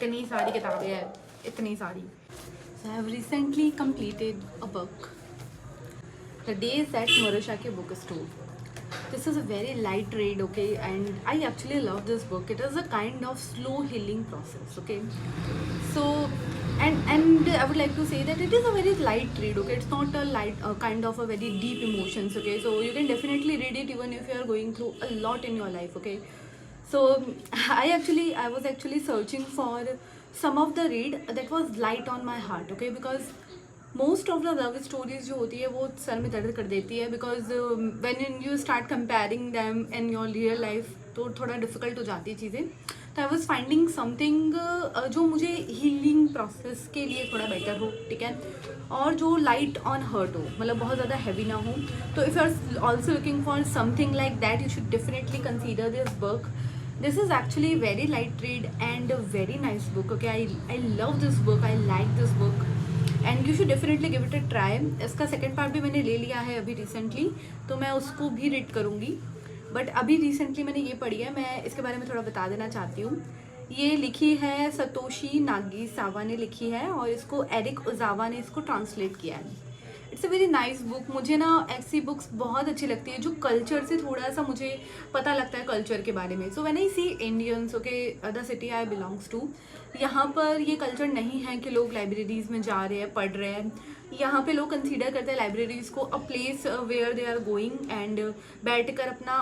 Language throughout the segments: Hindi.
इतनी सारी किताबें हैं, इतनी सारी. So I have recently completed a book, The Days at Murashaki Bookstore. This is a very light read, okay, and I actually love this book. It is a kind of slow healing process, okay. So, and I would like to say that it is a very light read, okay. It's not a light kind of a very deep emotions, okay. So you can definitely read it even if you are going through a lot in your life, okay. So I was actually searching for some of the read that was light on my heart, okay, because most of the love stories जो होती है वो सर में दर्द कर देती है, because when you start comparing them in your real life तो थोड़ा डिफिकल्ट हो जाती है चीज़ें. तो आई वॉज फाइंडिंग समथिंग जो मुझे हीलिंग प्रोसेस के लिए थोड़ा बेटर हो, ठीक है, और जो लाइट ऑन हर्ट हो, मतलब बहुत ज़्यादा हैवी ना हो. तो if you are also looking for something like that, you should definitely consider this book. This is actually very light read and a very nice book, okay. I love this book, I like this book and you should definitely give it a try. इसका सेकेंड पार्ट भी मैंने ले लिया है अभी रिसेंटली, तो मैं उसको भी रीड करूँगी. बट अभी रिसेंटली मैंने ये पढ़ी है, मैं इसके बारे में थोड़ा बता देना चाहती हूँ. ये लिखी है सतोशी नागिसावा ने लिखी है और इसको एरिक ओजावा ने इसको ट्रांसलेट किया है. It's a very nice book. मुझे ना ऐसी बुक्स बहुत अच्छी लगती है जो कल्चर से थोड़ा सा मुझे पता लगता है कल्चर के बारे में. So when I see Indians, okay, the city I belongs to, यहाँ पर ये कल्चर नहीं है कि लोग लाइब्रेरीज़ में जा रहे हैं, पढ़ रहे हैं. यहाँ पे लोग कंसीडर करते हैं लाइब्रेरीज़ को a place where they are going and बैठ कर अपना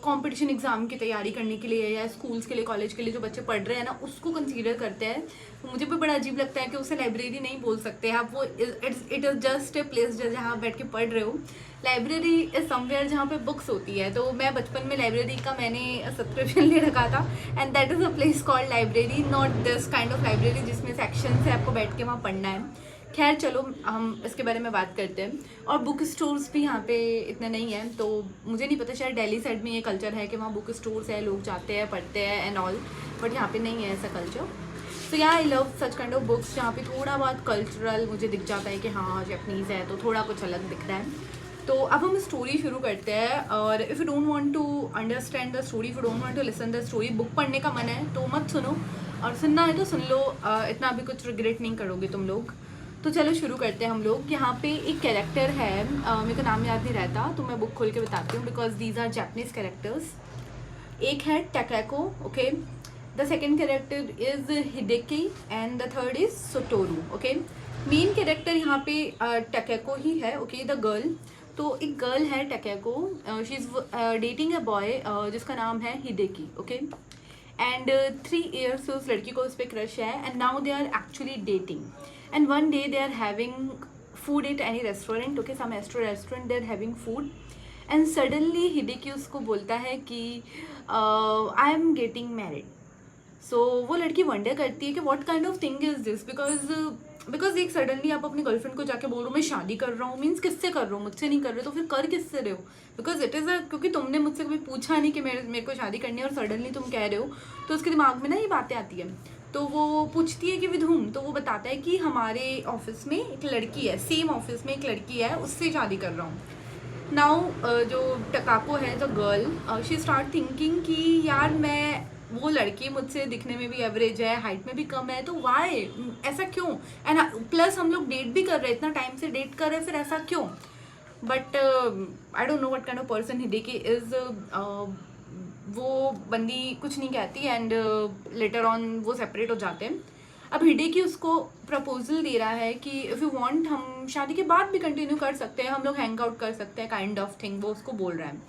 कंपटीशन एग्ज़ाम की तैयारी करने के लिए या स्कूल्स के लिए, कॉलेज के लिए जो बच्चे पढ़ रहे हैं ना, उसको कंसीडर करते हैं. तो मुझे भी बड़ा अजीब लगता है कि उसे लाइब्रेरी नहीं बोल सकते आप. वो it is just a place जहाँ बैठ के पढ़ रहे हो. लाइब्रेरी इज़ समवेयर जहाँ पे बुक्स होती है. तो मैं बचपन में लाइब्रेरी का मैंने सब्सक्रिप्शन ले रखा था and that is a place called library, not this kind of library जिसमें सेक्शन से आपको बैठ के वहाँ पढ़ना है. खैर चलो, हम इसके बारे में बात करते हैं. और बुक स्टोर्स भी यहाँ पे इतने नहीं हैं, तो मुझे नहीं पता, शायद दिल्ली साइड में ये कल्चर है कि वहाँ बुक स्टोर्स है, लोग जाते हैं, पढ़ते हैं एंड ऑल, बट यहाँ पे नहीं है ऐसा कल्चर. तो या I love such kind of books जहाँ पे थोड़ा बहुत कल्चरल मुझे दिख जाता है कि हाँ जैपनीज़ है तो थोड़ा कुछ अलग दिख रहा है. तो अब हम स्टोरी शुरू करते हैं. और if you don't want to understand the story, if you don't want to listen the story, book पढ़ने का मन है तो मत सुनो, और सुनना है तो सुन लो. इतना भी कुछ रिग्रेट नहीं करोगे तुम लोग. तो चलो शुरू करते हैं हम लोग. यहाँ पे एक कैरेक्टर है, मेरे को नाम याद नहीं रहता तो मैं बुक खोल के बताती हूँ, because these are Japanese characters. एक है Takeko, okay, the second character is Hideki and the third is Satoru, okay. Main character यहाँ पे टैकेको ही है, ओके, द गर्ल. तो एक गर्ल है Takeko, she is dating a boy जिसका नाम है हिडेकी, ओके. एंड 3 years से उस लड़की को उस पर क्रश है and now they are actually dating. And one day they are having food at any restaurant, okay, some restaurant they are having food and suddenly Hideki उसको बोलता है कि I am getting married. So वो लड़की वंडर करती है कि what kind of thing is this, because एक सडनली आप अपनी गर्लफ्रेंड को जाके बोल रहे हो मैं शादी कर रहा हूँ, मीन्स किससे कर रहे हो, मुझसे नहीं कर रहे हो तो फिर कर किससे रहे हो, बिकॉज इट इज़ क्योंकि तुमने मुझसे कभी पूछा नहीं कि मेरे को शादी करनी है और सडनली तुम कह रहे हो, तो उसके दिमाग में ना ये बातें आती है. तो वो पूछती है कि विद हुम, तो वो बताता है कि हमारे ऑफिस में एक लड़की है, सेम ऑफिस में एक लड़की है, उससे शादी कर रहा हूँ. नाउ जो टकाको है the girl, she start thinking कि यार मैं, वो लड़की मुझसे दिखने में भी एवरेज है, हाइट में भी कम है, तो वाई, ऐसा क्यों, एंड प्लस हम लोग डेट भी कर रहे हैं, इतना टाइम से डेट कर रहे हैं, फिर ऐसा क्यों. But I don't know what kind of person Hideki is. वो बंदी कुछ नहीं कहती एंड लेटर ऑन वो सेपरेट हो जाते हैं. अब हिडेकी उसको प्रपोजल दे रहा है कि इफ़ यू वांट हम शादी के बाद भी कंटिन्यू कर सकते हैं, हम लोग हैंग आउट कर सकते हैं, काइंड ऑफ थिंग वो उसको बोल रहा है.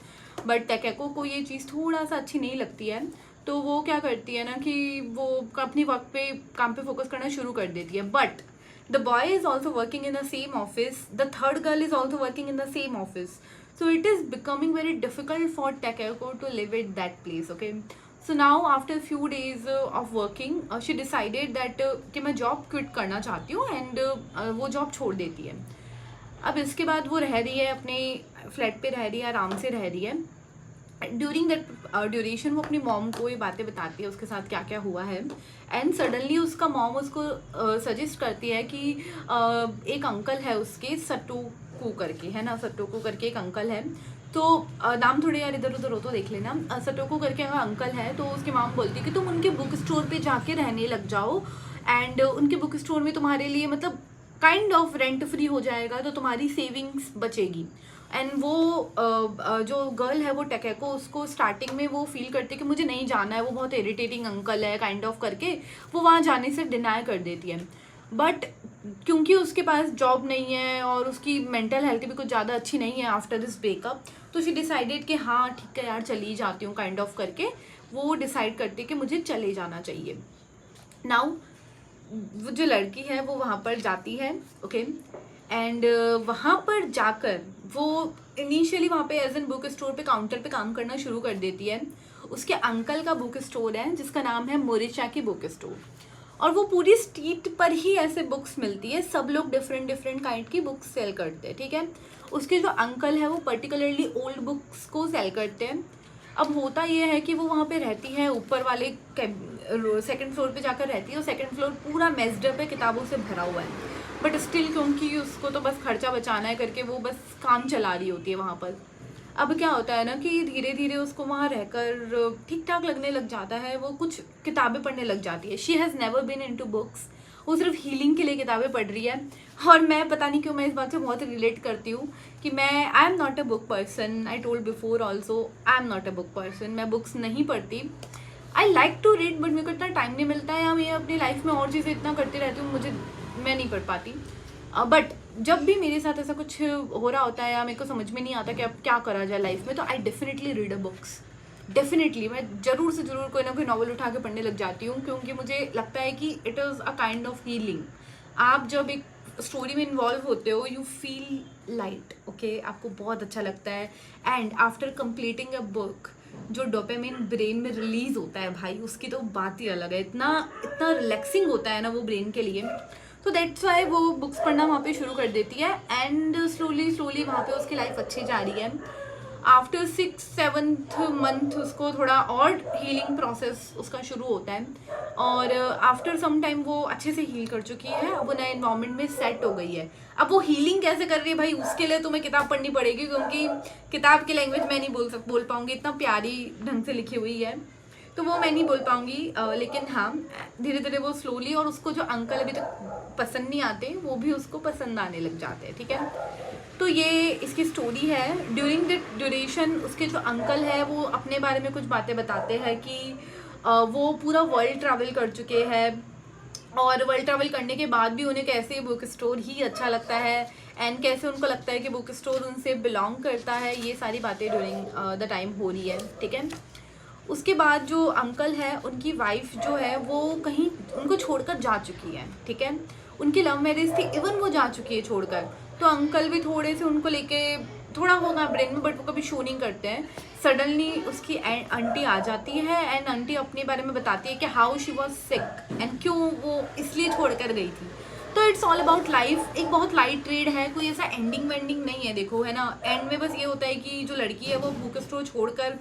बट टैकेको को ये चीज़ थोड़ा सा अच्छी नहीं लगती है, तो वो क्या करती है ना कि वो अपनी वक्त पे काम पे फोकस करना शुरू कर देती है. But the boy is also working in the same office, the third girl is also working in the same office. So it is becoming very difficult for Takeko to live at that place, okay. So now after a few days of working, she decided that कि मैं जॉब क्विट करना चाहती हूँ एंड वो जॉब छोड़ देती है. अब इसके बाद वो रह रही है अपने फ्लैट पे, रह रही है, आराम से रह रही है. ड्यूरिंग दैट ड्यूरेशन वो अपनी मॉम को ये बातें बताती है उसके साथ क्या क्या हुआ है. एंड सडनली उसका मॉम उसको सजेस्ट करती है कि एक अंकल है उसके, सटोकू करके है ना, सटोकू करके एक अंकल है, तो नाम थोड़े यार इधर उधर हो तो देख लेना। सटोको करके अंकल है, तो उसकी माम बोलती है कि तुम उनके बुक स्टोर पे जाके रहने लग जाओ, एंड उनके बुक स्टोर में तुम्हारे लिए मतलब काइंड ऑफ रेंट फ्री हो जाएगा, तो तुम्हारी सेविंग्स बचेगी। एंड वो जो गर्ल है वो टेकेको, उसको स्टार्टिंग में वो फील करती है कि मुझे नहीं जाना है, वो बहुत इरिटेटिंग अंकल है काइंड ऑफ करके वो वहाँ जाने से डिनाई कर देती है। बट क्योंकि उसके पास जॉब नहीं है और उसकी मेंटल हेल्थ भी कुछ ज़्यादा अच्छी नहीं है आफ्टर दिस ब्रेकअप, तो शी डिसाइडेड कि हाँ ठीक है यार चली जाती हूँ काइंड ऑफ करके वो डिसाइड करती है कि मुझे चले जाना चाहिए। नाउ वो जो लड़की है वो वहाँ पर जाती है, ओके, एंड वहाँ पर जाकर वो इनिशियली वहाँ पे एज एन बुक स्टोर पे काउंटर पे काम करना शुरू कर देती है। उसके अंकल का बुक स्टोर है जिसका नाम है मोरिचाकी बुक स्टोर, और वो पूरी स्ट्रीट पर ही ऐसे बुक्स मिलती है, सब लोग डिफरेंट डिफरेंट काइंड की बुक्स सेल करते हैं, ठीक है। उसके जो अंकल है वो पर्टिकुलरली ओल्ड बुक्स को सेल करते हैं। अब होता ये है कि वो वहाँ पे रहती है ऊपर वाले सेकंड फ्लोर पे जाकर रहती है, और सेकंड फ्लोर पूरा मेस्डअप है, किताबों से भरा हुआ है, बट स्टिल क्योंकि उसको तो बस खर्चा बचाना है करके वो बस काम चला रही होती है वहाँ पर। अब क्या होता है ना कि धीरे धीरे उसको वहाँ रहकर ठीक ठाक लगने लग जाता है, वो कुछ किताबें पढ़ने लग जाती है। She has never been into books, वो सिर्फ हीलिंग के लिए किताबें पढ़ रही है। और मैं पता नहीं क्यों मैं इस बात से बहुत रिलेट करती हूँ कि I am not a book person, I told before also I am not a book person, मैं बुक्स नहीं पढ़ती। I like to read but मेरे को इतना टाइम नहीं मिलता है, या मैं अपनी लाइफ में और चीज़ें इतना करती रहती हूँ, मैं नहीं पढ़ पाती। बट जब भी मेरे साथ ऐसा कुछ हो रहा होता है या मेरे को समझ में नहीं आता कि अब क्या करा जाए लाइफ में, तो I definitely read a books. Definitely मैं ज़रूर से ज़रूर कोई ना कोई नॉवल उठा के पढ़ने लग जाती हूँ, क्योंकि मुझे लगता है कि it is a kind of healing. आप जब एक स्टोरी में इन्वॉल्व होते हो यू फील लाइट, ओके, आपको बहुत अच्छा लगता है। And after completing a book जो डोपामिन ब्रेन में रिलीज होता है भाई, उसकी तो बात ही अलग है, इतना इतना रिलैक्सिंग होता है ना वो ब्रेन के लिए। तो दैट्स वाई वो बुक्स पढ़ना वहाँ पे शुरू कर देती है, एंड स्लोली स्लोली वहाँ पे उसकी लाइफ अच्छी जा रही है। आफ्टर 6-7th मंथ उसको थोड़ा और हीलिंग प्रोसेस उसका शुरू होता है, और आफ्टर सम टाइम वो अच्छे से हील कर चुकी है, अब वो नए इन्वायरमेंट में सेट हो गई है। अब वो हीलिंग कैसे कर रही है भाई, उसके लिए तुम्हें किताब पढ़नी पड़ेगी, क्योंकि किताब की लैंग्वेज मैं नहीं बोल पाऊंगी, इतना प्यारी ढंग से लिखी हुई है तो वो मैं नहीं बोल पाऊंगी। लेकिन हाँ धीरे धीरे वो स्लोली, और उसको जो अंकल अभी तक पसंद नहीं आते वो भी उसको पसंद आने लग जाते हैं, ठीक है। तो ये इसकी स्टोरी है। ड्यूरिंग द ड्यूरेशन उसके जो अंकल है वो अपने बारे में कुछ बातें बताते हैं कि वो पूरा वर्ल्ड ट्रैवल कर चुके हैं, और वर्ल्ड ट्रैवल करने के बाद भी उन्हें कैसे बुक स्टोर ही अच्छा लगता है, एंड कैसे उनको लगता है कि बुक स्टोर उनसे बिलोंग करता है। ये सारी बातें ड्यूरिंग द टाइम हो रही है, ठीक है। उसके बाद जो अंकल है उनकी वाइफ जो है वो कहीं उनको छोड़कर जा चुकी है, ठीक है। उनकी लव मैरिज थी, इवन वो जा चुकी है छोड़कर, तो अंकल भी थोड़े से उनको लेके थोड़ा होगा ब्रेन में, बट वो कभी शो नहीं करते हैं। सडनली उसकी आंटी आ जाती है, एंड आंटी अपने बारे में बताती है कि how she was sick and क्यों वो इसलिए छोड़ कर गई थी। तो इट्स ऑल अबाउट लाइफ, एक बहुत लाइट रीड है, कोई ऐसा एंडिंग वेंडिंग नहीं है, देखो है ना। एंड में बस ये होता है कि जो लड़की है वो बुक स्टोर छोड़कर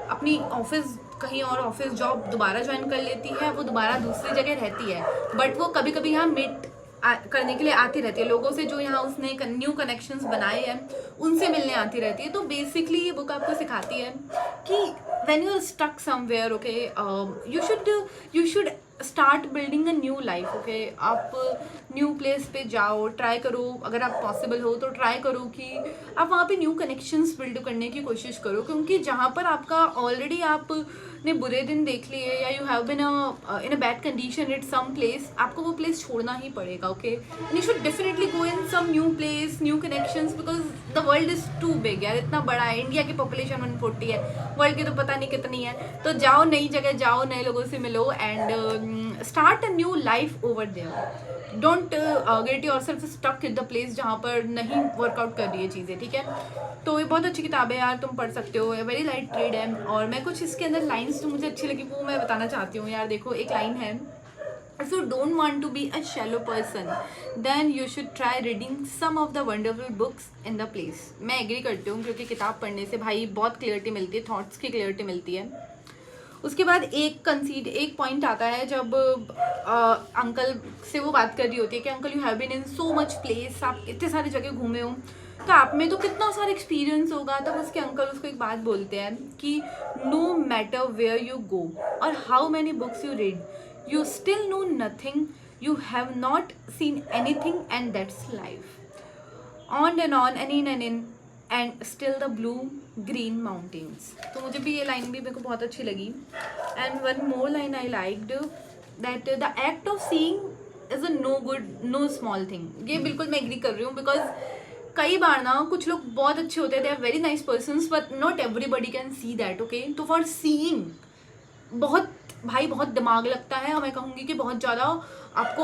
अपनी ऑफिस कहीं और ऑफिस जॉब दोबारा ज्वाइन कर लेती है, वो दोबारा दूसरी जगह रहती है, बट वो कभी कभी यहाँ मीट करने के लिए आती रहती है लोगों से जो यहाँ उसने न्यू कनेक्शंस बनाए हैं उनसे मिलने आती रहती है। तो बेसिकली ये बुक आपको सिखाती है कि when you are stuck somewhere, okay, you should start building a new life, okay. आप न्यू प्लेस पे जाओ, ट्राई करो, अगर आप पॉसिबल हो तो ट्राई करो कि आप वहाँ पे न्यू कनेक्शंस बिल्ड करने की कोशिश करो, क्योंकि जहाँ पर आपका ऑलरेडी आपने बुरे दिन देख लिए या you have been in a bad condition at some place, आपको वो प्लेस छोड़ना ही पड़ेगा, okay. And you should definitely go in some new place, new connections, because the world is too big यार, इतना बड़ा है। इंडिया की पॉपुलेशन 140 है, वर्ल्ड की तो पता नहीं कितनी है। तो जाओ, नई जगह जाओ, नए लोगों से मिलो, and start a new life over there. Don't get yourself stuck in the place जहाँ पर नहीं वर्कआउट कर रही है चीज़ें, ठीक है। तो ये बहुत अच्छी किताब है यार, तुम पढ़ सकते हो, वेरी लाइट रीड है। और मैं कुछ इसके अंदर लाइन्स जो मुझे अच्छी लगी वो मैं बताना चाहती हूँ यार। देखो एक लाइन है, If you don't want to be a shallow person, then you should try reading some of the wonderful books in the place. मैं एग्री करती हूँ, क्योंकि किताब पढ़ने से भाई बहुत क्लियरिटी मिलती है, थॉट्स की क्लियरिटी मिलती है। उसके बाद एक पॉइंट आता है जब अंकल से वो बात कर रही होती है कि uncle you have been in so much place, आप इतने सारी जगह घूमे हो तो आप में तो कितना सारा एक्सपीरियंस होगा। तब उसके अंकल उसको एक बात बोलते हैं कि no matter where you go और how many books you read, you still know nothing, you have not seen anything and that's life. On and on and in and in and still the blue green mountains. तो मुझे भी ये लाइन भी मेरे को बहुत अच्छी लगी। And one more line I liked that the act of seeing is a no small thing. ये बिल्कुल मैं एग्री कर रही हूँ, बिकॉज कई बार ना कुछ लोग बहुत अच्छे होते हैं, they are very nice persons, but not everybody can see that. Okay, तो फॉर सीइंग बहुत दिमाग लगता है। मैं कहूँगी कि बहुत ज़्यादा आपको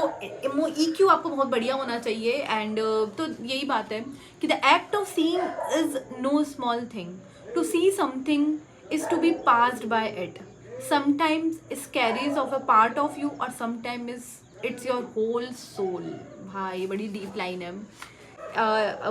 EQ आपको बहुत बढ़िया होना चाहिए। एंड तो यही बात है कि the act of seeing is no small thing, to see something is to be passed by it, sometimes is carries of a part of you और sometime is it's your whole soul. भाई बड़ी डीप लाइन है।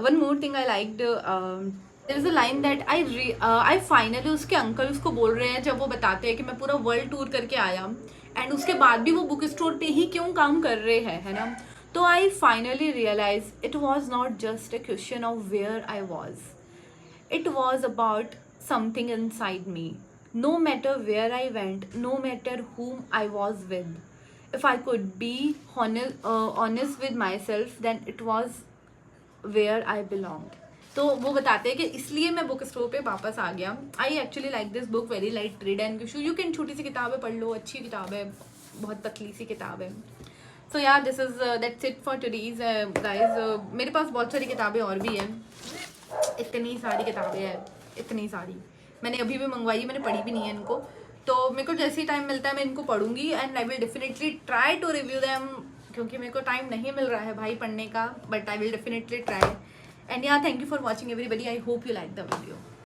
One more thing I liked, there is a line that I finally, उसके अंकल उसको बोल रहे हैं जब वो बताते हैं कि मैं पूरा वर्ल्ड टूर करके आया एंड उसके बाद भी वो बुक स्टोर पे ही क्यों काम कर रहे हैं, है ना। तो I finally realize it was not just a question of where I was, it was about something inside me. No matter where I went, no matter whom I was with, if I could be honest with myself, then it was where I belonged. तो वो बताते हैं कि इसलिए मैं बुक स्टोर पे वापस आ गया। I actually like this book, very light read and you can, छोटी सी किताब है, पढ़ लो, अच्छी किताब है, बहुत पतली सी किताब है। सो यार this is that's it for today's guys. मेरे पास बहुत सारी किताबें और भी हैं, इतनी सारी किताबें हैं, इतनी सारी मैंने अभी भी मंगवाई है, मैंने पढ़ी भी नहीं है इनको। तो मेरे को जैसे ही टाइम मिलता है मैं इनको पढ़ूंगी and I will definitely try to review them, क्योंकि मेरे को टाइम नहीं मिल रहा है भाई पढ़ने का, but I will definitely try. And yeah thank you for watching everybody, I hope you like the video.